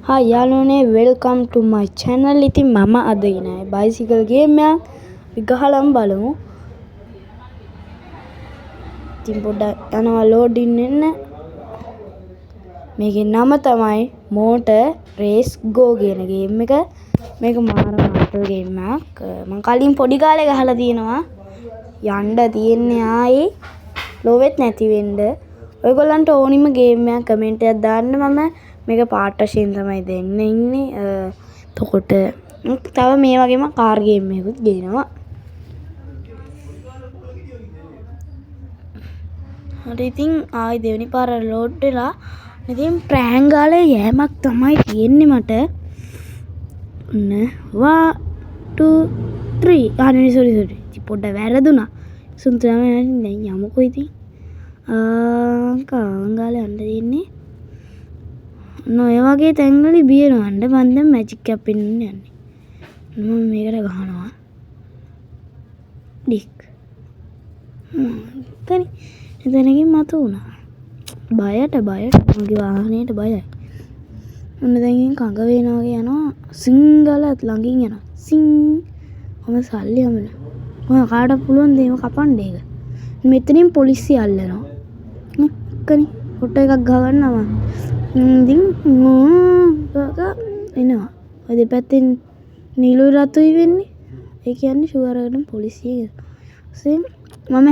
Hi යාළුවනේ welcome to my channel. ඉතින් මම අද ඉන්නේ bicycle game එකක් ගහලම බලමු. ඉතින් පොඩ්ඩක් යනවා loading වෙන්න. මේකේ නම තමයි Motor Race Go කියන game එක. මේක මාර මාතල් game එකක්. මම කලින් පොඩි කාලේ ගහලා තියෙනවා. යන්න තියෙන්නේ ආයේ ලෝවෙත් නැති වෙන්න. ඔයගොල්ලන්ට ඕනිම game එකක් කමෙන්ට් එකක් දාන්න. මම මේක පාර්ට් වශයෙන් තමයි දෙන්න ඉන්නේ. එතකොට තව මේ වගේම කාර් ගේම් එකකුත් ගේනවා. හරි ඉතින් ආයි දෙවෙනි පාර ලෝඩ් වෙලා ඉතින් ප්‍රෑන් ගාලා යෑමක් තමයි තියෙන්නේ මට. ඔන්න 1 2 3 අනේ සෝරි ඉතින් පොඩ්ඩක් වැරදුනා. සුන්තරම දැන් යමුකෝ ඉතින්. කාංගාලේ යන්න දෙන්නේ. ඔය වගේ තැන්වල බියනවා. මම දැන් මැජික් එකක් පෙන්වන්න යන්නේ. මම මේකට ගහනවා. ඩික්. තනි. එතනකින් මතු වුණා. බයට මගේ වාහනේට බයයි. ඔන්න දැන් කඟ වේනා වගේ යනවා. සිංගලත් ළඟින් යනවා. සිං. මම සල්ලි හම්බුණා. ඔය කාට පුළුවන් දේම කපන්න ඒක. මෙතනින් පොලිසිය අල්ලනවා. කනි ෆොටෝ එකක් ගවන්නවා. ඉතින් එනවා. ඔය දෙපැත්තෙන් නිලු රතුයි වෙන්නේ. ඒ කියන්නේ ෂුවර් එකටම පොලිසිය. මම